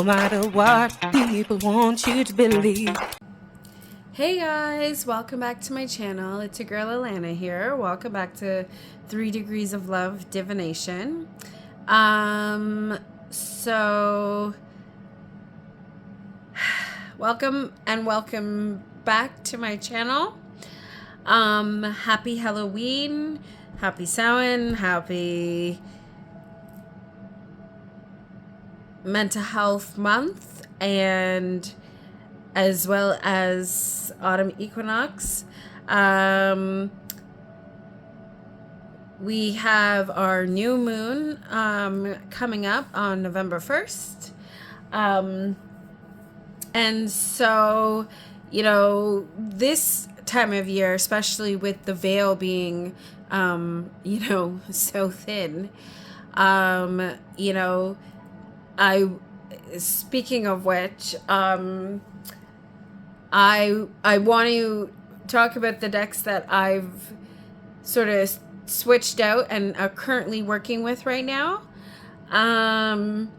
no matter what people want you to believe. Hey guys, welcome back to my channel. It's your girl Alana here. Welcome back to 3 Degrees of Love Divination. So welcome back to my channel. Happy Halloween, happy Samhain, happy Mental Health Month, and as well as autumn equinox. We have our new moon coming up on November 1st. And so, you know, this time of year, especially with the veil being, you know, so thin, you know, speaking of which, I want to talk about the decks that I've sort of switched out and are currently working with right now. And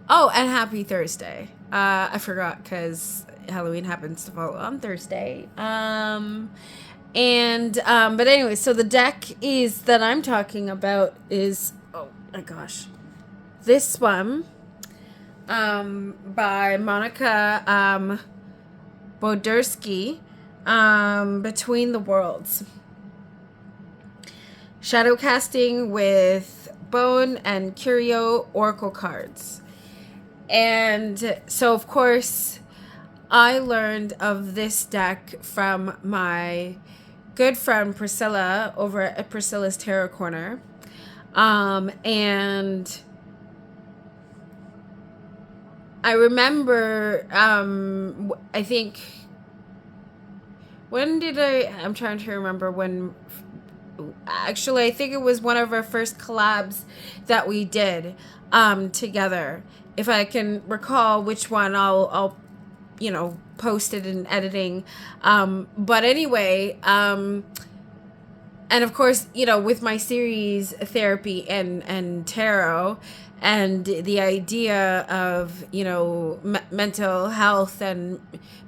happy Thursday. I forgot because Halloween happens to fall on Thursday. But anyway, so the deck that I'm talking about is, oh my gosh, this one. By Monica Bodersky, Between the Worlds. Shadow casting with Bone and Curio Oracle cards. And so, of course, I learned of this deck from my good friend Priscilla over at Priscilla's Tarot Corner. And I remember, I think, I'm trying to remember when, actually, I think it was one of our first collabs that we did, together. If I can recall which one, I'll, you know, post it in editing. But anyway, and of course, you know, with my series therapy and tarot, and the idea of, you know, mental health and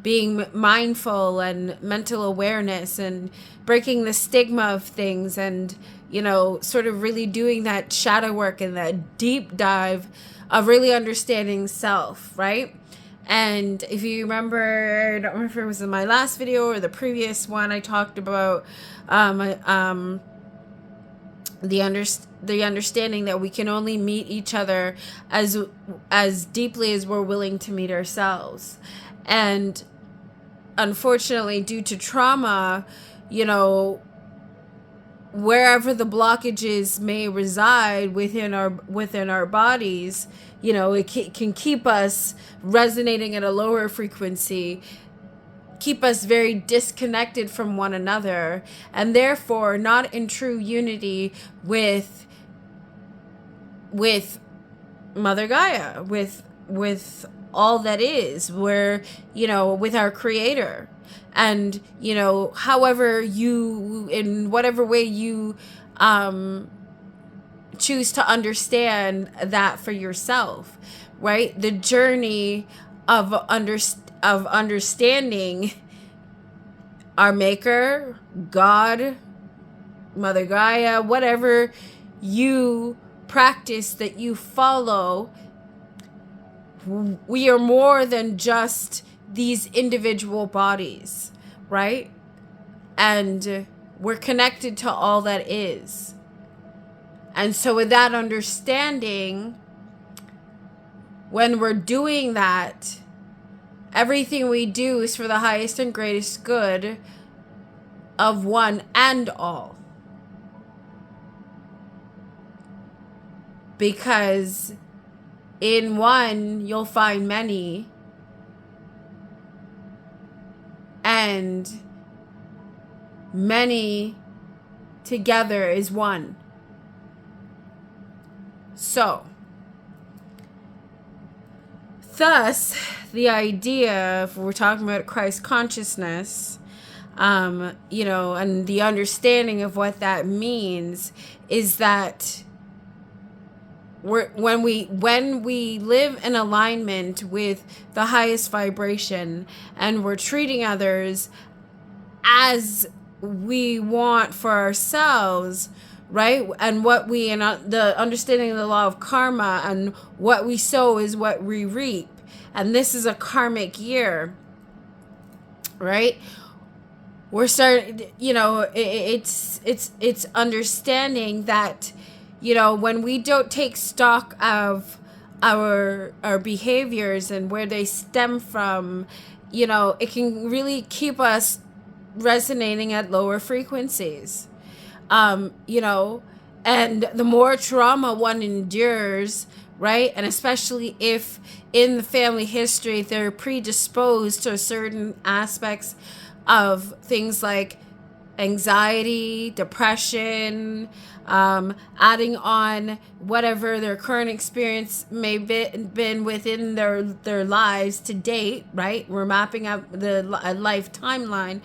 being mindful and mental awareness and breaking the stigma of things, and, you know, sort of really doing that shadow work and that deep dive of really understanding self, right? And if you remember, I don't remember if it was in my last video or the previous one, I talked about the understanding that we can only meet each other as deeply as we're willing to meet ourselves. And unfortunately, due to trauma, you know, wherever the blockages may reside within our bodies, you know, it can keep us resonating at a lower frequency, keep us very disconnected from one another, and therefore not in true unity with Mother Gaia, with all that is, where, you know, with our Creator. And, you know, however you, in whatever way you choose to understand that for yourself, right? The journey of understanding our Maker, God, Mother Gaia, whatever you practice that you follow, we are more than just these individual bodies, right? And we're connected to all that is. And so with that understanding, when we're doing that, everything we do is for the highest and greatest good of one and all. Because in one, you'll find many, and many together is one. So, thus, the idea, if we're talking about Christ consciousness, you know, and the understanding of what that means is that when we live in alignment with the highest vibration, and we're treating others as we want for ourselves, right? And what we, and the understanding of the law of karma, and what we sow is what we reap. And this is a karmic year, right? We're starting, it's understanding that, when we don't take stock of our behaviors and where they stem from, it can really keep us resonating at lower frequencies. And the more trauma one endures, right? And especially if in the family history they're predisposed to certain aspects of things like anxiety, depression, adding on whatever their current experience may been within their lives to date, right? We're mapping out the life timeline.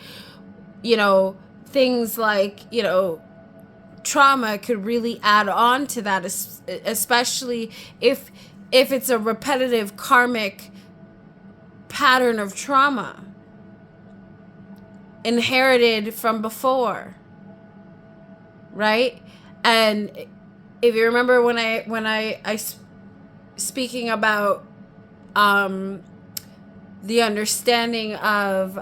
Things like, trauma could really add on to that, especially if it's a repetitive karmic pattern of trauma inherited from before, right? And if you remember when I speaking about the understanding of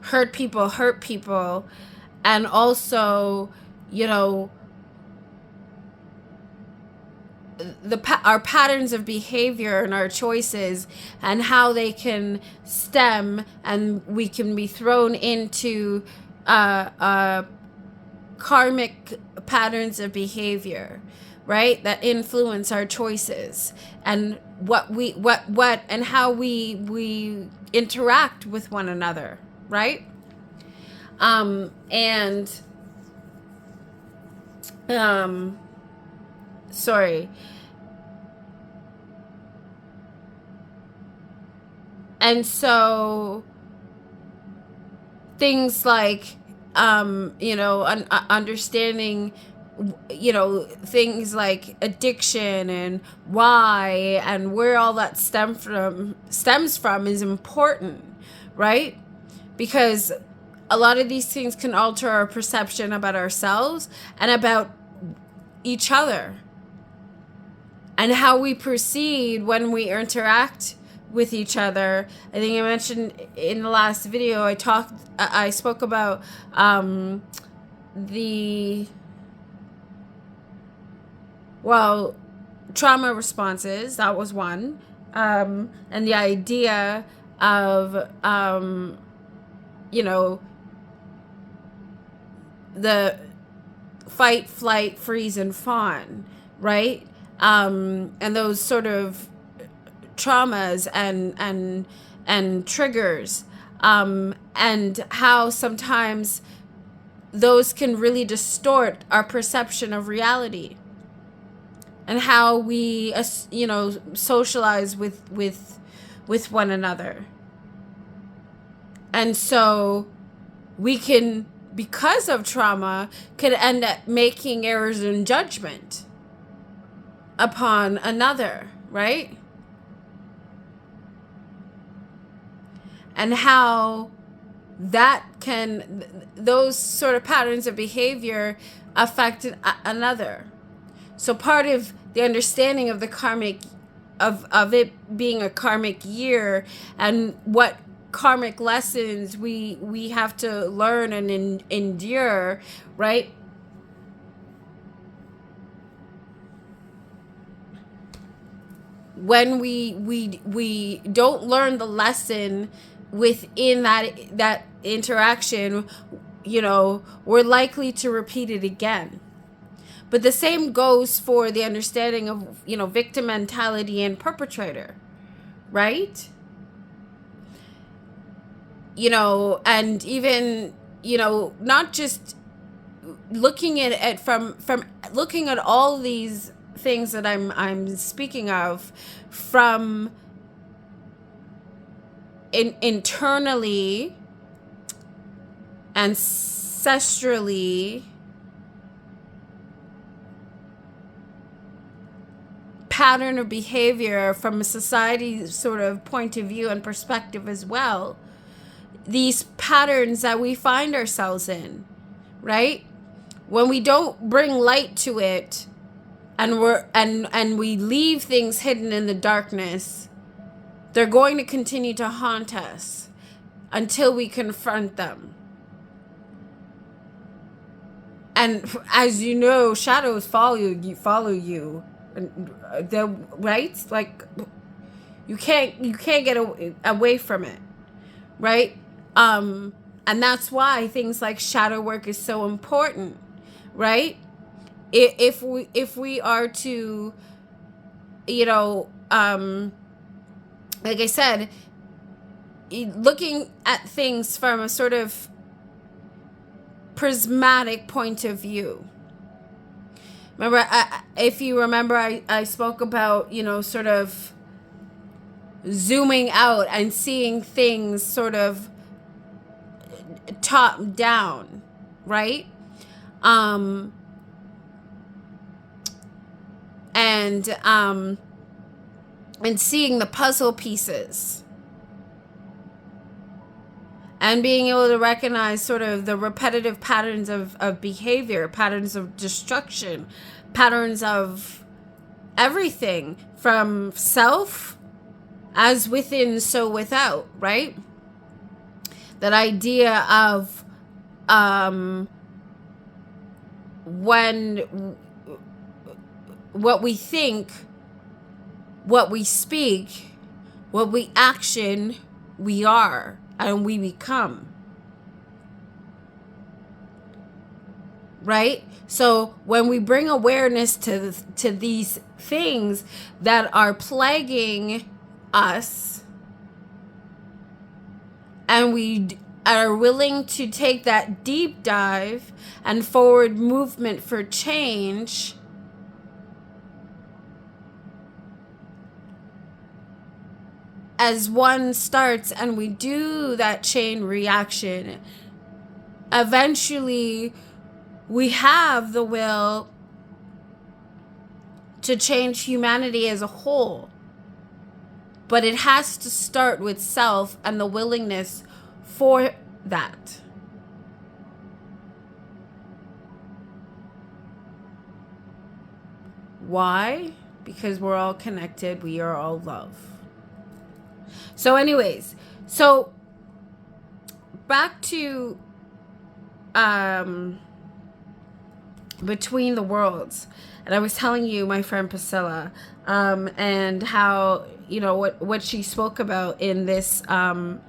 hurt people, and also, our patterns of behavior and our choices, and how they can stem, and we can be thrown into karmic patterns of behavior, right, that influence our choices, and what and how we interact with one another, right? Sorry. And so things like, understanding, things like addiction and why and where all that stems from is important, right? Because a lot of these things can alter our perception about ourselves and about each other, and how we proceed when we interact with each other. I think I mentioned in the last video, I spoke about trauma responses. That was one. And the idea of, the fight, flight, freeze, and fawn, right? And those sort of traumas and triggers, and how sometimes those can really distort our perception of reality, and how we socialize with one another. And so we can, because of trauma, could end up making errors in judgment upon another, right? And how those sort of patterns of behavior affect another. So part of the understanding of the karmic, of it being a karmic year, and what karmic lessons we have to learn and endure, right? When we don't learn the lesson within that interaction, we're likely to repeat it again. But the same goes for the understanding of, victim mentality and perpetrator, right? And even, not just looking at it from looking at all these things that I'm speaking of from internally, ancestrally, pattern of behavior from a society sort of point of view and perspective as well. These patterns that we find ourselves in, right? When we don't bring light to it, and we leave things hidden in the darkness, they're going to continue to haunt us until we confront them. And as you know, shadows follow you. Right? Like you can't get away from it, right? And that's why things like shadow work is so important, right? If we are to, like I said, looking at things from a sort of prismatic point of view. Remember, if you remember, I spoke about, sort of zooming out and seeing things sort of top down, right? And seeing the puzzle pieces and being able to recognize sort of the repetitive patterns of behavior, patterns of destruction, patterns of everything from self as within, so without, right? That idea of when what we think, what we speak, what we action, we are and we become. Right? So when we bring awareness to these things that are plaguing us, and we are willing to take that deep dive and forward movement for change, as one starts and we do that chain reaction, eventually we have the will to change humanity as a whole. But it has to start with self and the willingness for that. Why? Because we're all connected. We are all love. So anyways, so back to Between the Worlds. And I was telling you my friend Priscilla, and how, what she spoke about in this, about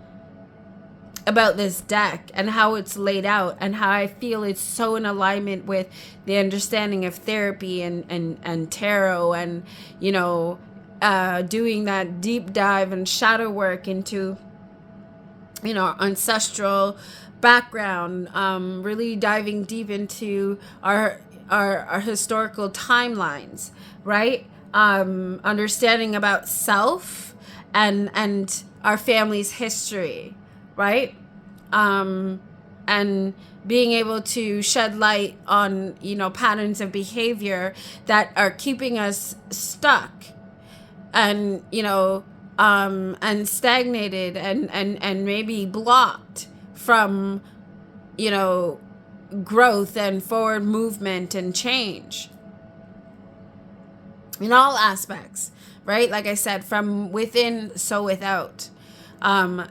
this deck and how it's laid out, and how I feel it's so in alignment with the understanding of therapy and tarot, and, doing that deep dive and shadow work into, ancestral background, really diving deep into our historical timelines, right? Understanding about self and our family's history, right? And being able to shed light on, patterns of behavior that are keeping us stuck and, and stagnated and maybe blocked from, growth and forward movement and change in all aspects, right? Like I said, from within, so without, including,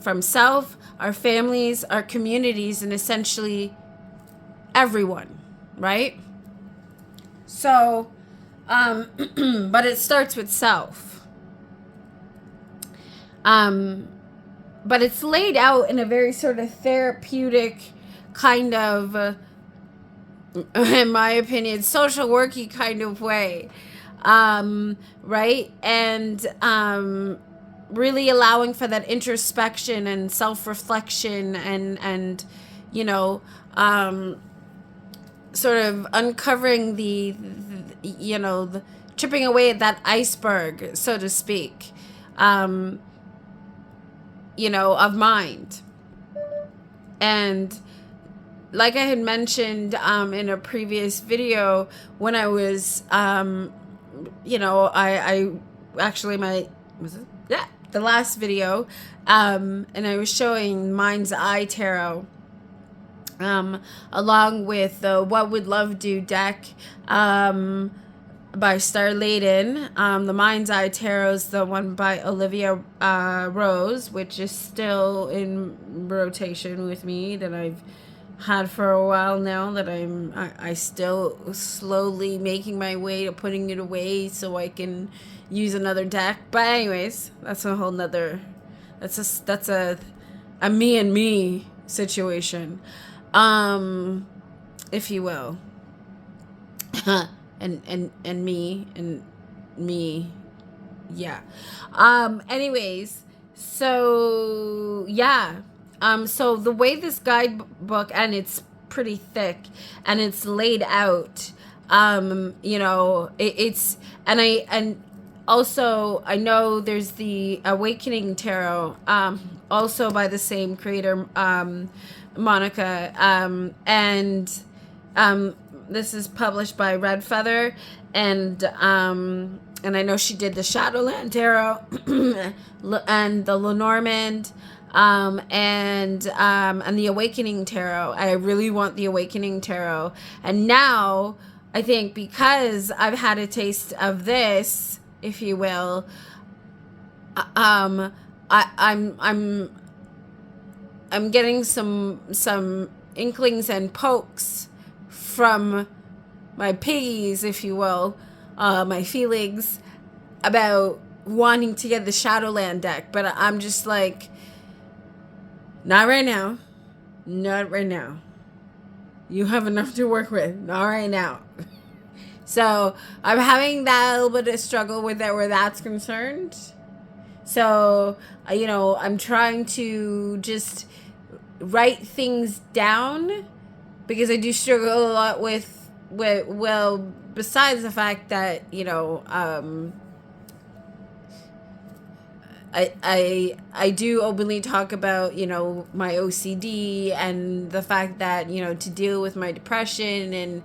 from self, our families, our communities, and essentially everyone, right? So, but it starts with self. But it's laid out in a very sort of therapeutic kind of, in my opinion, social worky kind of way, right? And really allowing for that introspection and self-reflection and sort of uncovering the chipping away at that iceberg, so to speak, of mind. And like I had mentioned in a previous video, when I was, I actually was it? Yeah, the last video, and I was showing Mind's Eye Tarot, along with the What Would Love Do deck, by Star Layden. The Mind's Eye Tarot is the one by Olivia Rose, which is still in rotation with me, that I've had for a while now, that I still slowly making my way to putting it away so I can use another deck. But anyways, that's a whole nother, that's a me and me situation, if you will. and me, yeah. Anyways, so yeah. So the way this guidebook, and it's pretty thick and it's laid out, it's, and also I know there's the Awakening Tarot, also by the same creator, Monica, and this is published by Red Feather, and I know she did the Shadowland Tarot and the Lenormand, and the Awakening Tarot. I really want the Awakening Tarot, and now I think because I've had a taste of this, if you will, I'm getting some inklings and pokes from my piggies, if you will, my feelings about wanting to get the Shadowland deck, but I'm just like, not right now. Not right now. You have enough to work with. Not right now. So I'm having that little bit of struggle with that, where that's concerned. So, I'm trying to just write things down, because I do struggle a lot with well, besides the fact that, I do openly talk about, my OCD, and the fact that, to deal with my depression, and,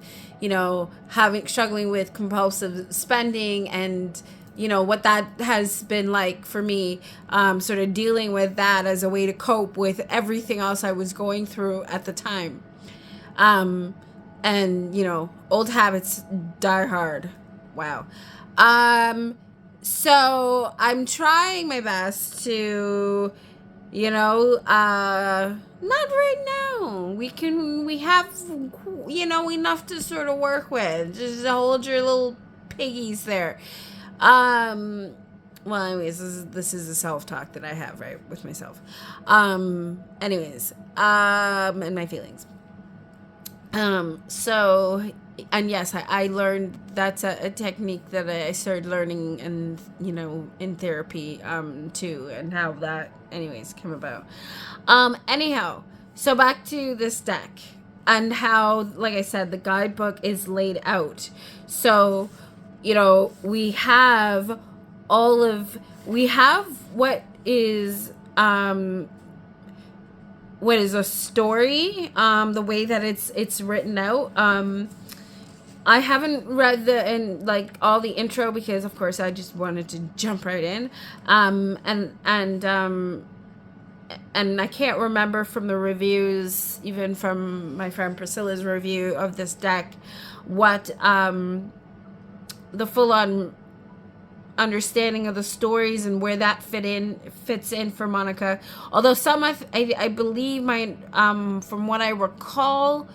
struggling with compulsive spending, and, what that has been like for me, sort of dealing with that as a way to cope with everything else I was going through at the time. And, old habits die hard. Wow. So I'm trying my best to, not right now. We have, enough to sort of work with. Just hold your little piggies there. Well, anyways, this is a self-talk that I have, right, with myself. Anyways, and my feelings. So, and yes, I learned that's a technique that I started learning, and, in therapy, too, and how that, anyways, came about. Anyhow, so back to this deck, and how, like I said, the guidebook is laid out. So, we have what is a story, the way that it's written out. I haven't read all the intro, because of course I just wanted to jump right in, and I can't remember from the reviews, even from my friend Priscilla's review of this deck, what the full-on understanding of the stories and where that fits in for Monica. Although some I believe my from what I recall,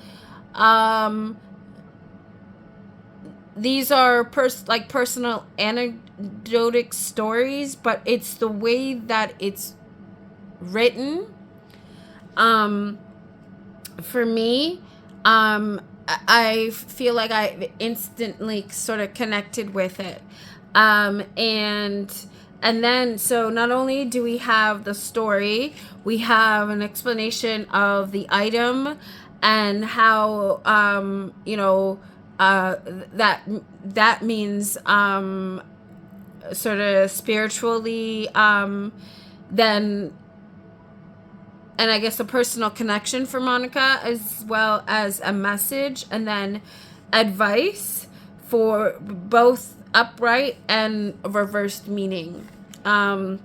these are personal anecdotic stories, but it's the way that it's written, for me, I feel like I instantly sort of connected with it. And then, so not only do we have the story, we have an explanation of the item, and how, that means, sort of spiritually, then and I guess a personal connection for Monica, as well as a message, and then advice for both upright and reversed meaning. And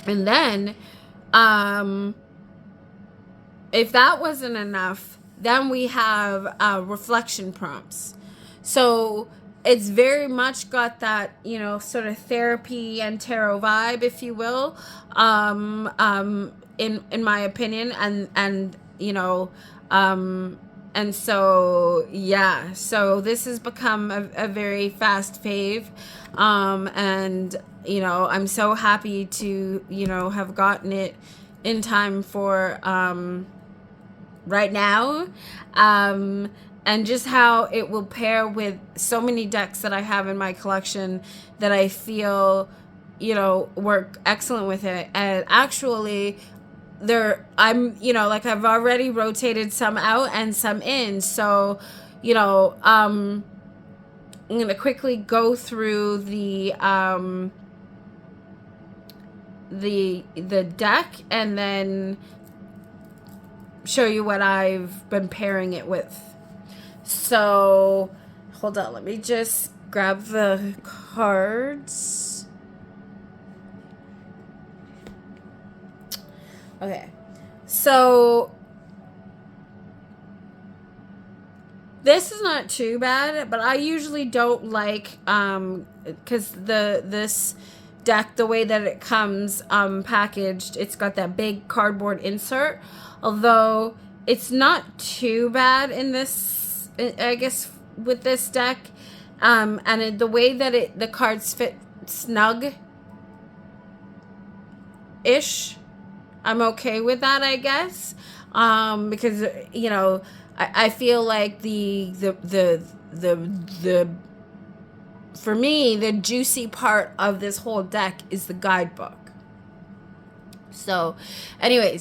then, if that wasn't enough, then we have reflection prompts. So it's very much got that, sort of therapy and tarot vibe, if you will, in my opinion, and so yeah, so this has become a very fast fave, and I'm so happy to have gotten it in time for right now, and just how it will pair with so many decks that I have in my collection that I feel work excellent with it. And actually I'm I've already rotated some out and some in, so I'm gonna quickly go through the deck and then show you what I've been pairing it with. So hold on, let me just grab the cards. Okay, so this is not too bad, but I usually don't like because this deck, the way that it comes packaged, it's got that big cardboard insert, although it's not too bad in this, I guess, with this deck, and the way that the cards fit snug ish, I'm okay with that, I guess, because I feel like the for me, the juicy part of this whole deck is the guidebook. So anyway,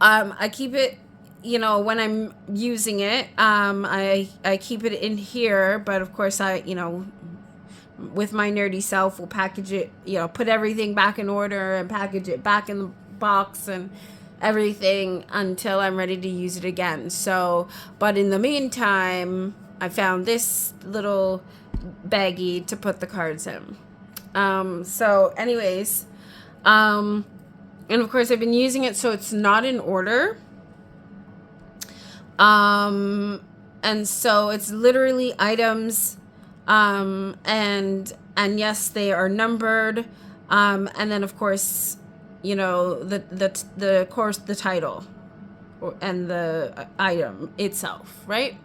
I keep it, when I'm using it, I keep it in here, but of course with my nerdy self, will package it, put everything back in order and package it back in the box and everything until I'm ready to use it again. So, but in the meantime, I found this little baggie to put the cards in. So anyways, and of course I've been using it so it's not in order. And so it's literally items, and yes, they are numbered. And then of course, the title and the item itself, right?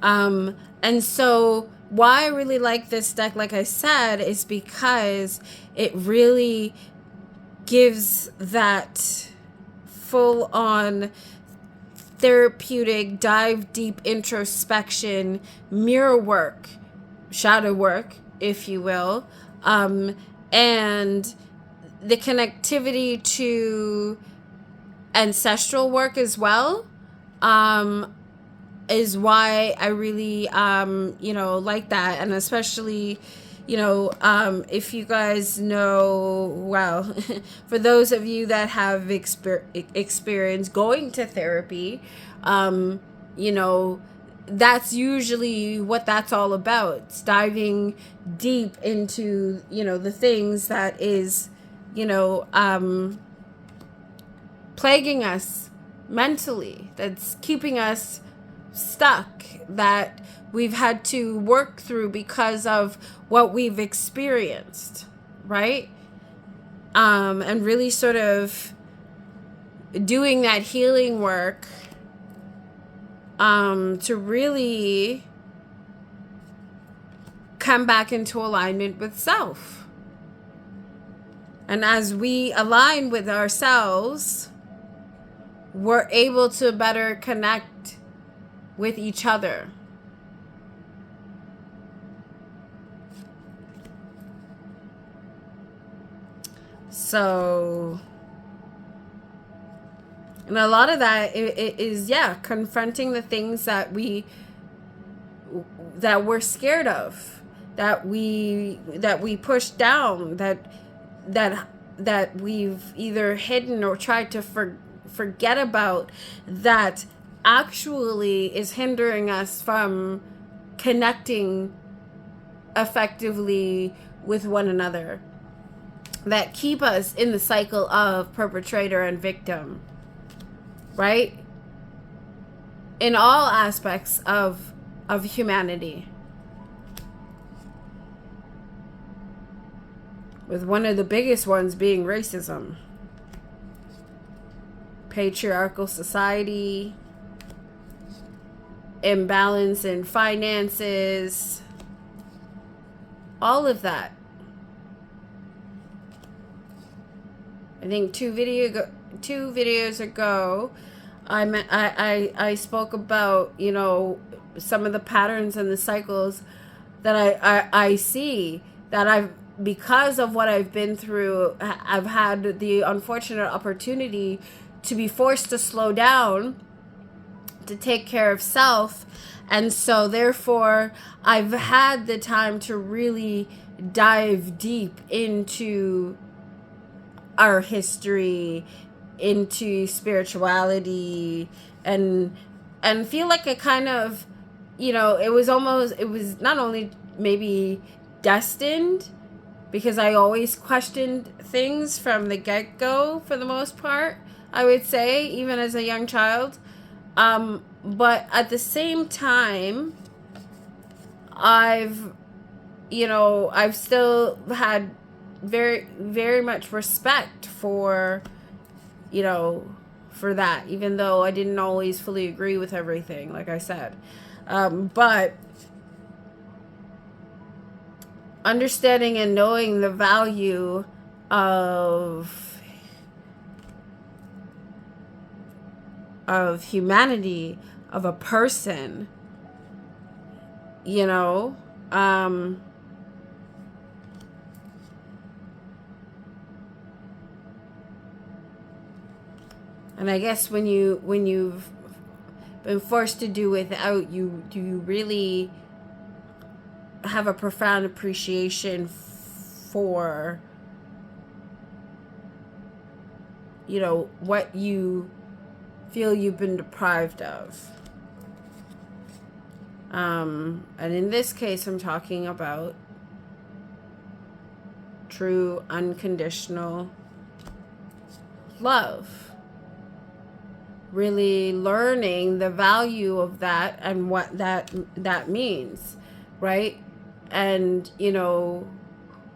And so why I really like this deck, like I said, is because it really gives that full on therapeutic, dive deep introspection, mirror work, shadow work, if you will, and the connectivity to ancestral work as well, is why I really, like that. And especially, if you guys know, well, for those of you that have experience going to therapy, that's usually what that's all about. It's diving deep into, the things that is, plaguing us mentally, that's keeping us stuck, that we've had to work through because of what we've experienced, right? And really sort of doing that healing work, to really come back into alignment with self. And as we align with ourselves, we're able to better connect with each other. So, and a lot of that is confronting the things that we're scared of, that we push down, that that we've either hidden or tried to forget about, that actually is hindering us from connecting effectively with one another, that keep us in the cycle of perpetrator and victim, right? In all aspects of humanity. With one of the biggest ones being racism. Patriarchal society, imbalance in finances, all of that. I think two videos ago, I spoke about, you know, some of the patterns and the cycles that I see, that because of what I've been through, I've had the unfortunate opportunity to be forced to slow down, to take care of self. And so therefore I've had the time to really dive deep into our history, into spirituality, and feel like a kind of, you know, it was not only maybe destined, because I always questioned things from the get-go for the most part, I would say, even as a young child. But at the same time, I've still had very, very much respect for, you know, for that, even though I didn't always fully agree with everything, like I said. But understanding and knowing the value of humanity, of a person, you know, and I guess when you've been forced to do without, you really have a profound appreciation for, you know, what you feel you've been deprived of. And in this case, I'm talking about true unconditional love. Really learning the value of that and what that means, right? And, you know,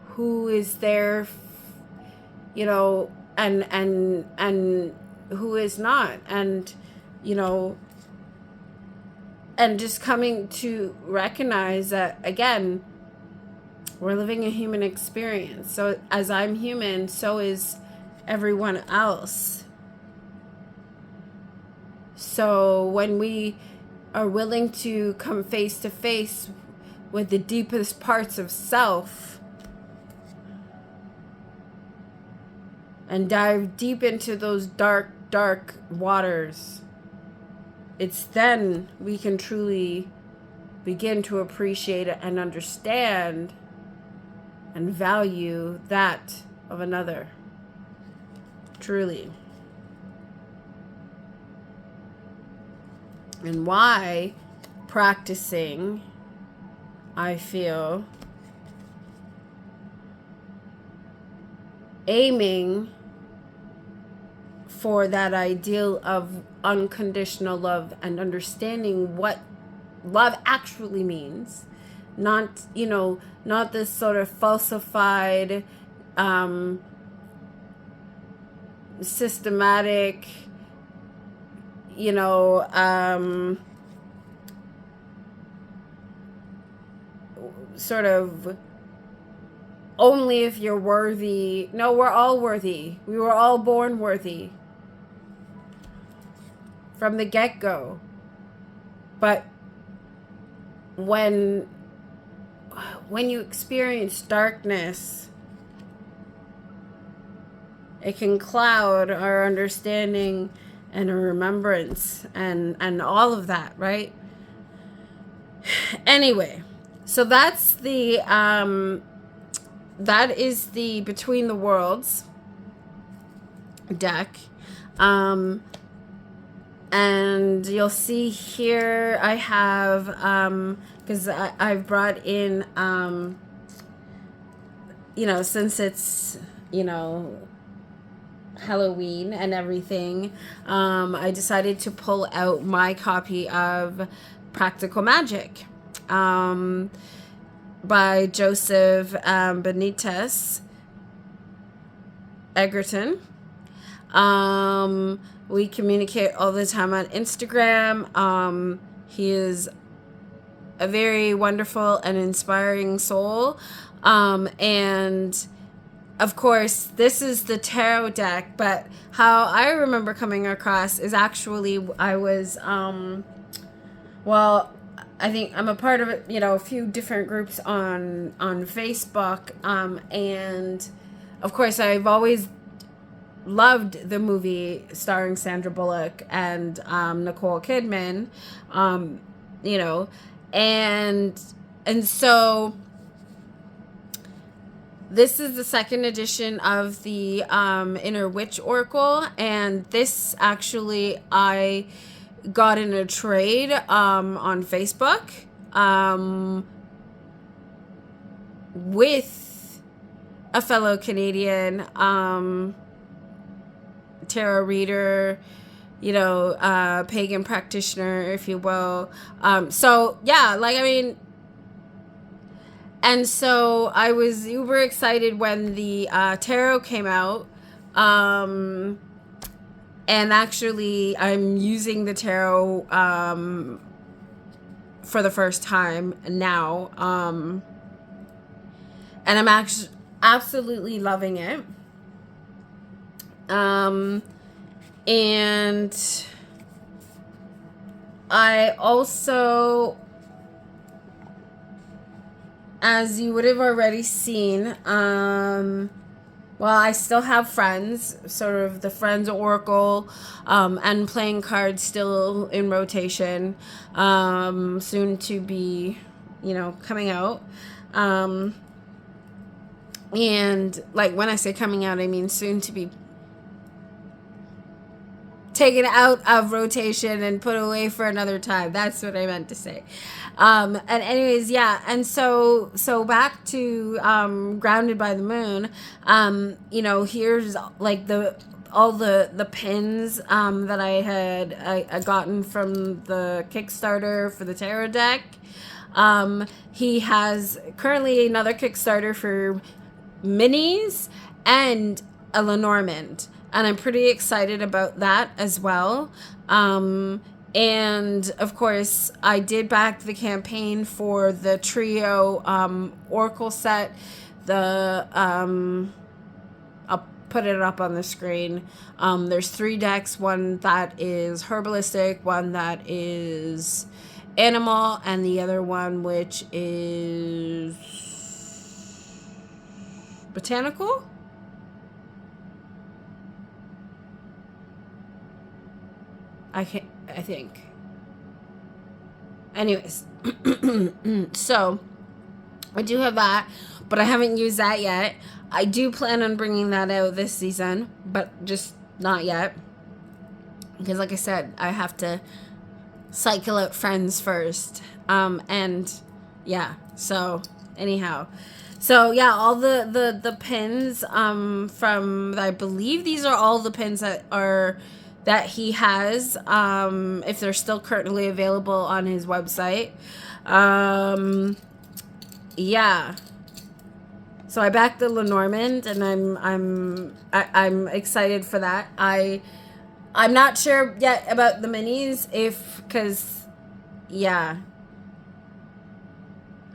who is there, you know, and who is not, and, you know, and just coming to recognize that, again, we're living a human experience. So as I'm human, so is everyone else. So when we are willing to come face to face with the deepest parts of self and dive deep into those dark, dark waters, it's then we can truly begin to appreciate and understand and value that of another. Truly. And why practicing, I feel, aiming for that ideal of unconditional love and understanding what love actually means, not, you know, not this sort of falsified, systematic, you know, sort of only if you're worthy. No, we're all worthy. We were all born worthy from the get-go. But when you experience darkness, it can cloud our understanding and a remembrance and all of that, right? Anyway, so that's the that is the Between the Worlds. deck. And you'll see here I have, because I've brought in, since it's, Halloween and everything, I decided to pull out my copy of Practical Magic by Joseph Benitez Egerton. We communicate all the time on Instagram. He is a very wonderful and inspiring soul. And of course, this is the tarot deck, but how I remember coming across is actually I was, I think I'm a part of it, a few different groups on Facebook. And of course, I've always loved the movie starring Sandra Bullock and Nicole Kidman, and so this is the second edition of the Inner Witch Oracle, and this actually I got in a trade on Facebook with a fellow Canadian tarot reader, pagan practitioner, if you will. And so I was uber excited when the tarot came out. And actually, I'm using the tarot for the first time now. And I'm actually absolutely loving it. And I also, as you would have already seen, I still have Friends, sort of the Friends Oracle, and playing cards still in rotation, soon to be, coming out. And when I say coming out, I mean soon to be taken out of rotation and put away for another time. That's what I meant to say. And anyways, and so back to Grounded by the Moon. Here's all the pins that I had gotten from the Kickstarter for the tarot deck. He has currently another Kickstarter for minis and a Lenormand. And I'm pretty excited about that as well. And of course, I did back the campaign for the trio Oracle set. I'll put it up on the screen. There's 3 decks, one that is herbalistic, one that is animal, and the other one which is botanical. I think. Anyways, so I do have that, but I haven't used that yet. I do plan on bringing that out this season, but just not yet. Because like I said, I have to cycle out Friends first. So anyhow. So all the pins from, I believe these are all the pins that he has, if they're still currently available on his website. So I backed the Lenormand, and I'm excited for that. I'm not sure yet about the minis,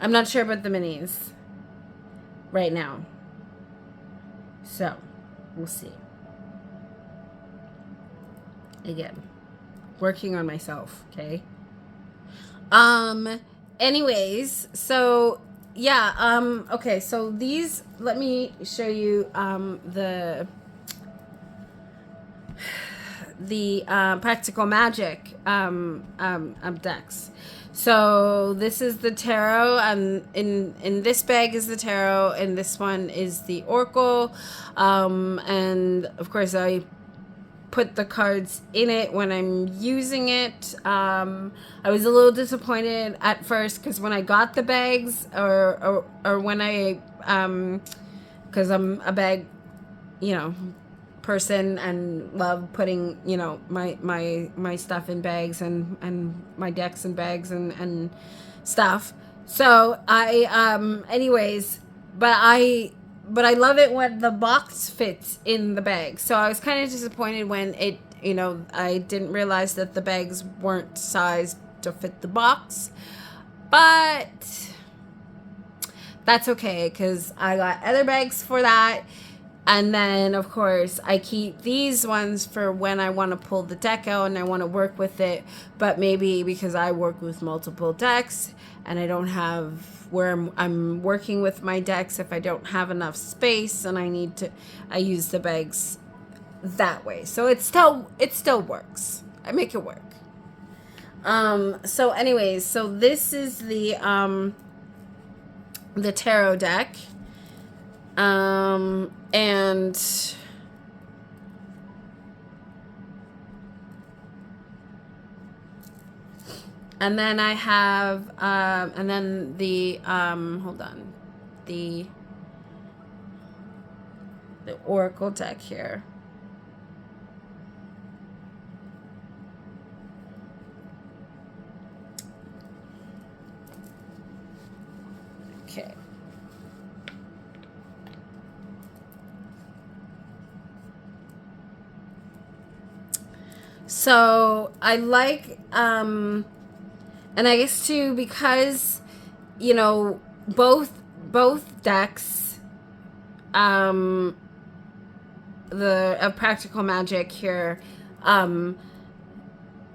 I'm not sure about the minis right now. So we'll see. Again, working on myself, okay? Anyways, so okay, so these, let me show you the Practical Magic decks. So this is the tarot, and in this bag is the tarot, and this one is the Oracle, and of course I put the cards in it when I'm using it. I was a little disappointed at first because when I got the bags, or when I because I'm a bag, you know, person and love putting, you know, my stuff in bags and my decks in bags and stuff. So I anyways, but I love it when the box fits in the bag. So I was kind of disappointed when it, you know, I didn't realize that the bags weren't sized to fit the box. But that's okay because I got other bags for that. And then, of course, I keep these ones for when I want to pull the deck out and I want to work with it. But maybe because I work with multiple decks and I don't have where I'm working with my decks, if I don't have enough space and I use the bags that way. So it still works. I make it work. So anyways, so this is the tarot deck. And then I have, and then the, hold on, the Oracle deck here. Okay. So I like, and I guess too, because, you know, both decks, the of Practical Magic here,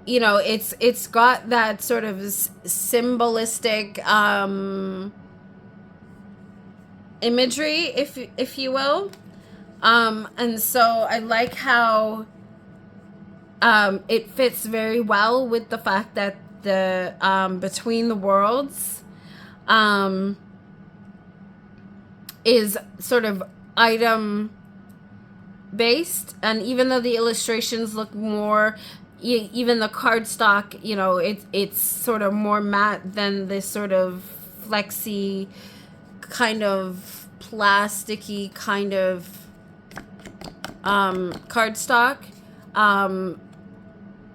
you know, it's got that sort of symbolistic imagery, if you will, and so I like how it fits very well with the fact that the Between the Worlds is sort of item based, and even though the illustrations look more, even the cardstock, you know, it's sort of more matte than this sort of flexy kind of plasticky kind of cardstock.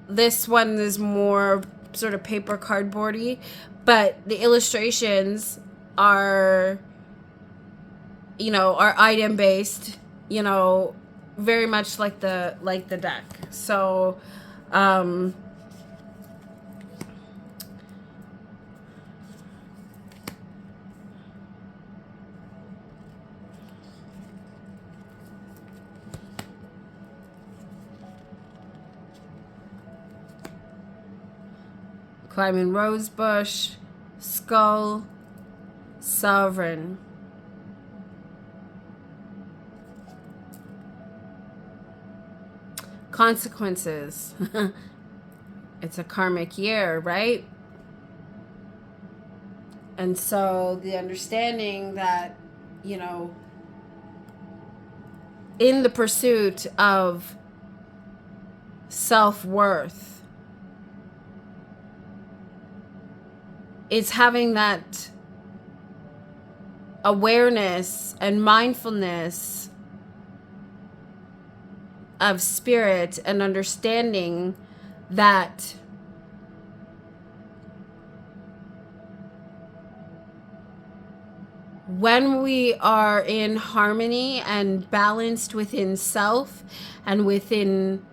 This one is more sort of paper cardboardy, but the illustrations are, you know, are item based, you know, very much like the deck. So Climbing Rosebush, Skull, Sovereign. Consequences. It's a karmic year, right? And so the understanding that, you know, in the pursuit of self-worth, it's having that awareness and mindfulness of spirit and understanding that when we are in harmony and balanced within self and within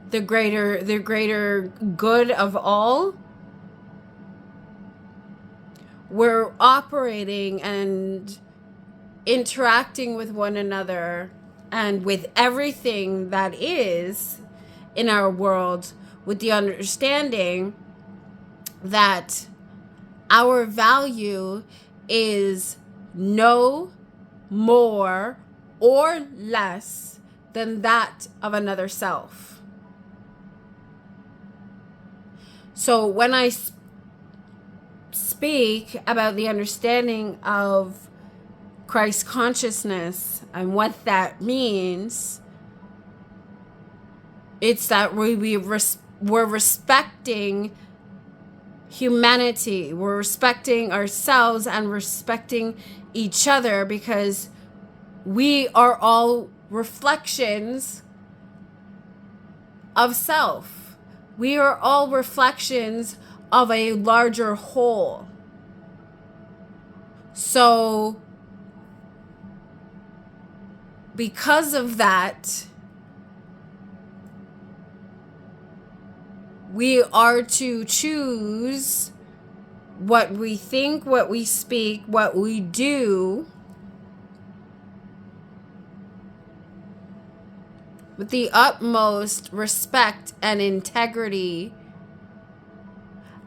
the greater good of all, we're operating and interacting with one another and with everything that is in our world with the understanding that our value is no more or less than that of another self. So when I speak about the understanding of Christ consciousness and what that means, It's that we're respecting humanity. We're respecting ourselves and respecting each other, because we are all reflections of self. We are all reflections of a larger whole. So, because of that, we are to choose what we think, what we speak, what we do with the utmost respect and integrity,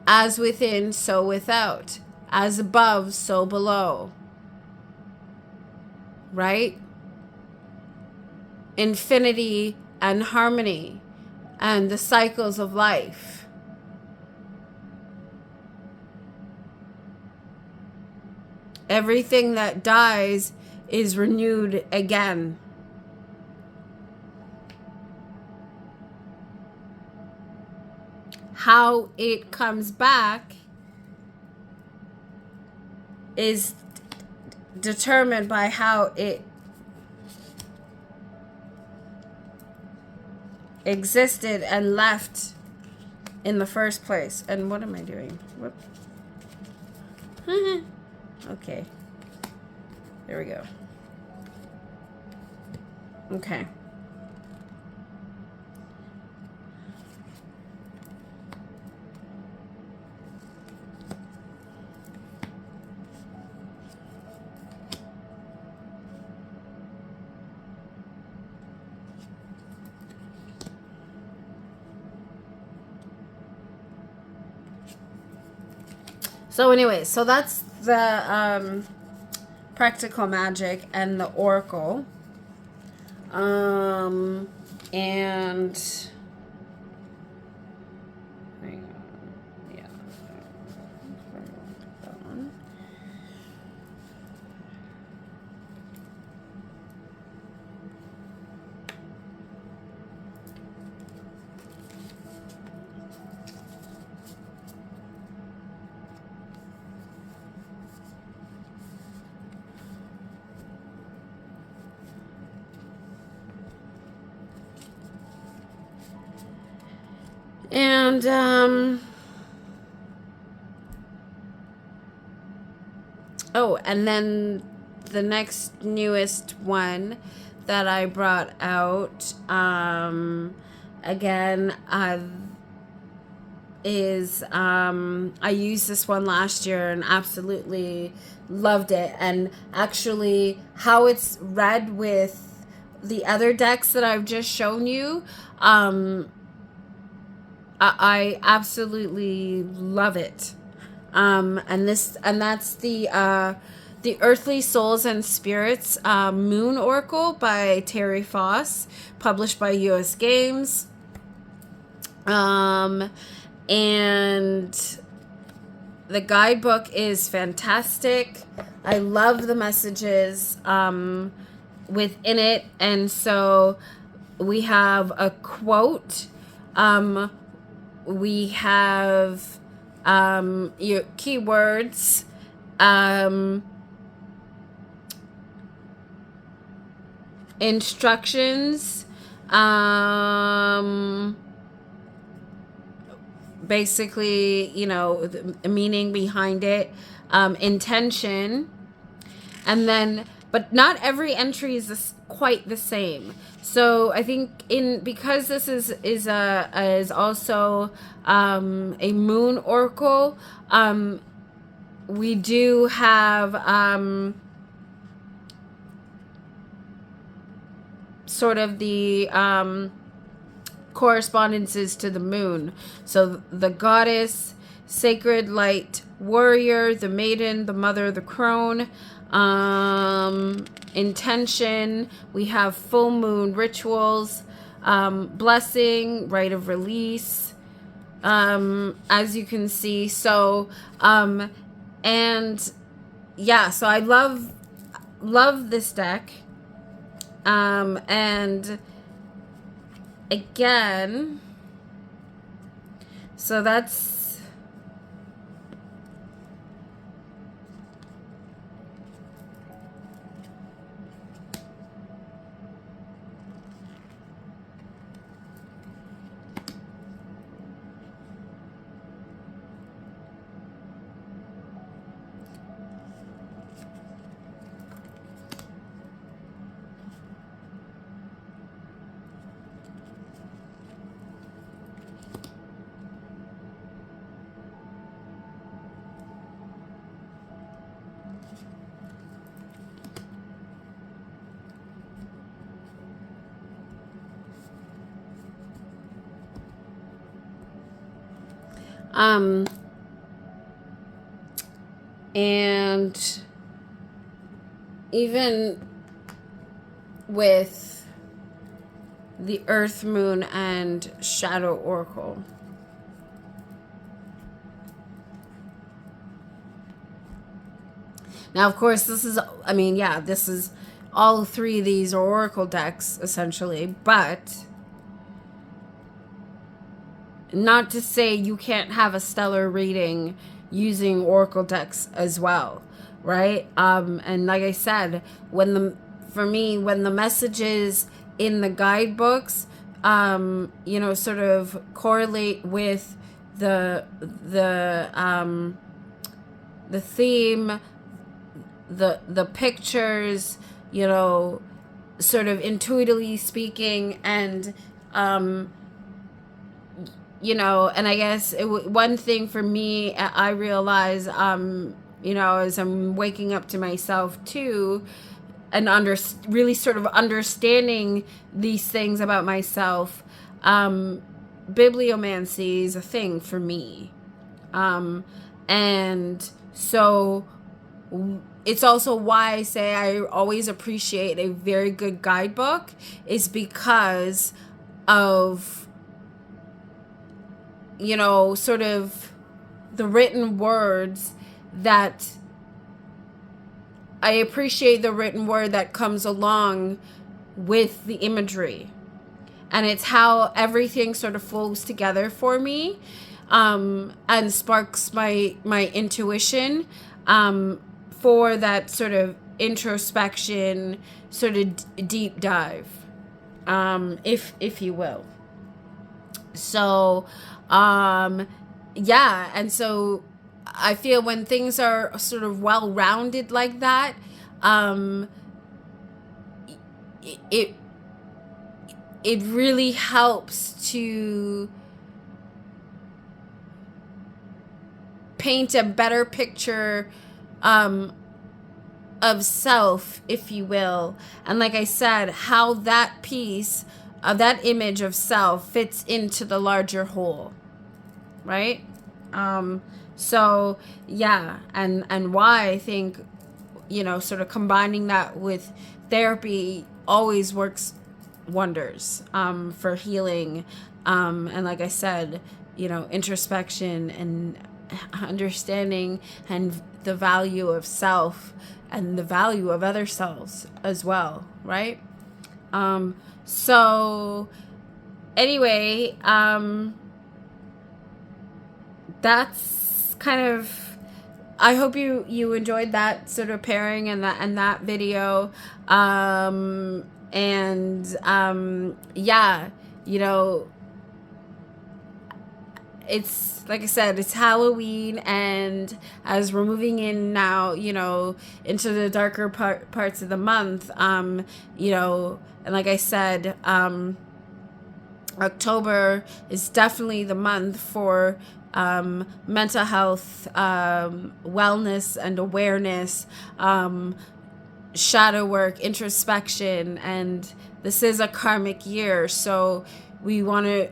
as within, so without, as above, so below. Right? Infinity and harmony and the cycles of life. Everything that dies is renewed again. How it comes back is determined by how it existed and left in the first place. And what am I doing? Whoop. Okay. There we go. Okay. So anyway, so that's the practical magic and the oracle. And hang on. Yeah. That one. And oh, and then the next newest one that I brought out again is I used this one last year and absolutely loved it. And actually how it's read with the other decks that I've just shown you, I absolutely love it. And that's the Earthly Souls and Spirits Moon Oracle by Terry Foss, published by US Games. And the guidebook is fantastic. I love the messages within it. And so we have a quote. We have your keywords, instructions, basically, you know, the meaning behind it, intention, and then, but not every entry is quite the same. So I think because this is also a moon oracle, we do have sort of the correspondences to the moon. So the goddess, sacred light warrior, the maiden, the mother, the crone. Intention, we have full moon rituals, blessing, rite of release, as you can see. So and yeah, so I love this deck, and again, so that's and even with the Earth, Moon, and Shadow Oracle. Now, of course, this is, I mean, yeah, this is all three of these are Oracle decks, essentially, but not to say you can't have a stellar reading using Oracle decks as well, right? And like I said, for me, when the messages in the guidebooks, sort of correlate with the theme, the pictures, sort of intuitively speaking, and and I guess one thing for me, I realize, as I'm waking up to myself too, and really sort of understanding these things about myself, bibliomancy is a thing for me. And so it's also why I say I always appreciate a very good guidebook, is because of sort of the written words that I appreciate, the written word that comes along with the imagery. And it's how everything sort of flows together for me, and sparks my intuition, for that sort of introspection, sort of deep dive, if you will. So, yeah, and so I feel when things are sort of well-rounded like that, it really helps to paint a better picture of self, if you will. And like I said, how that piece of that image of self fits into the larger whole, right? So yeah, and why I think, sort of combining that with therapy always works wonders, for healing, and like I said, introspection and understanding, and the value of self and the value of other selves as well, right? So anyway, that's kind of, I hope you enjoyed that sort of pairing and that video. Yeah, it's like I said, it's Halloween, and as we're moving in now, into the darker parts of the month, and like I said, October is definitely the month for mental health, wellness and awareness, shadow work, introspection, and this is a karmic year, so we want to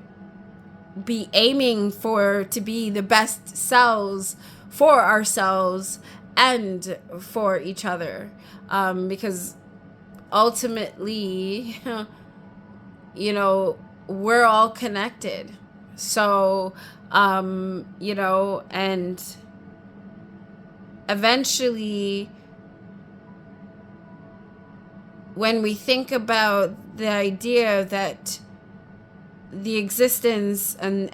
be aiming to be the best selves for ourselves and for each other, because ultimately, we're all connected. So, and eventually, when we think about the idea that the existence and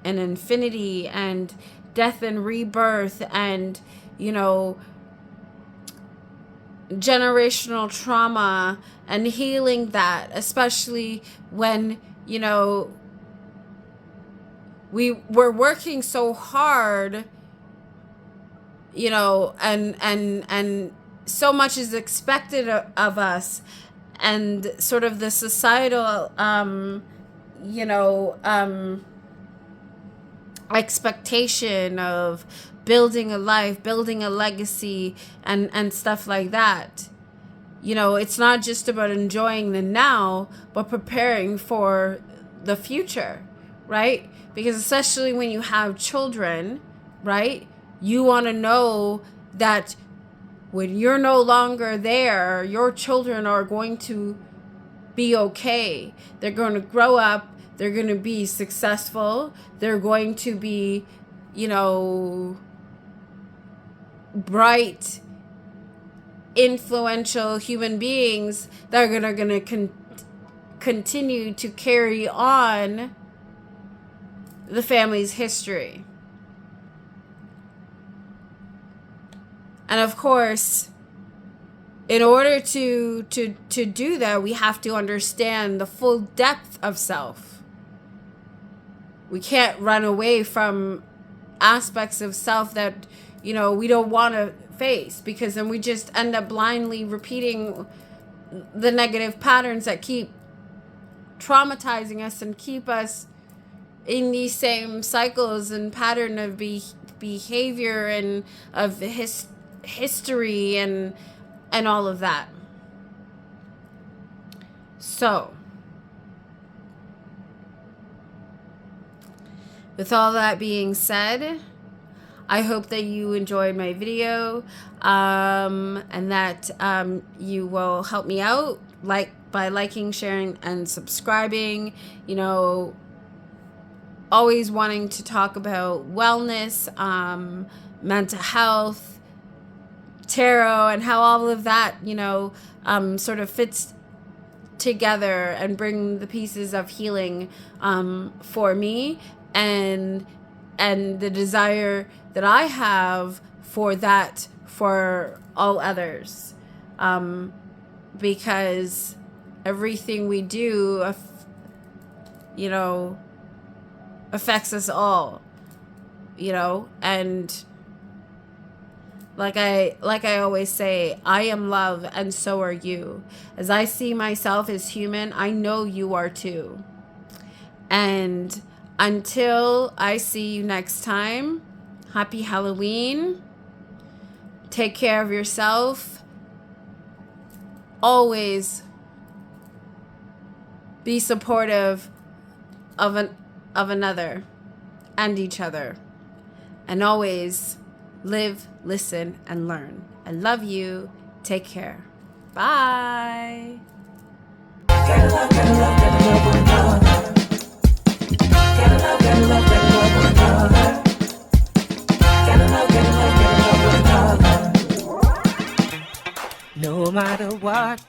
infinity and death and rebirth and, you know, generational trauma and healing that, especially when, you know, we're working so hard, you know, and so much is expected of us, and sort of the societal you know, expectation of building a life, building a legacy, and stuff like that. You know, it's not just about enjoying the now, but preparing for the future, right? Because especially when you have children, right, you want to know that when you're no longer there, your children are going to be okay. They're going to grow up. They're going to be successful. They're going to be, you know, bright, influential human beings that are going to continue to carry on the family's history. And of course, in order to do that, we have to understand the full depth of self. We can't run away from aspects of self that, you know, we don't want to face, because then we just end up blindly repeating the negative patterns that keep traumatizing us and keep us in these same cycles and pattern of behavior and of history and all of that. So, with all that being said, I hope that you enjoyed my video, and that you will help me out by liking, sharing, and subscribing. You know, always wanting to talk about wellness, mental health, tarot, and how all of that, you know, sort of fits together and bring the pieces of healing for me, and the desire that I have for that for all others, because everything we do, you know, affects us all, you know. And like I always say, I am love and so are you. As I see myself as human, I know you are too. And until I see you next time, happy Halloween. Take care of yourself. Always be supportive of another and each other. And always live, listen, and learn. I love you. Take care. Bye. Gotta love, gotta love, gotta love one another. Gotta love, gotta love, gotta love one another. Gotta love, gotta love, gotta love one another. No matter what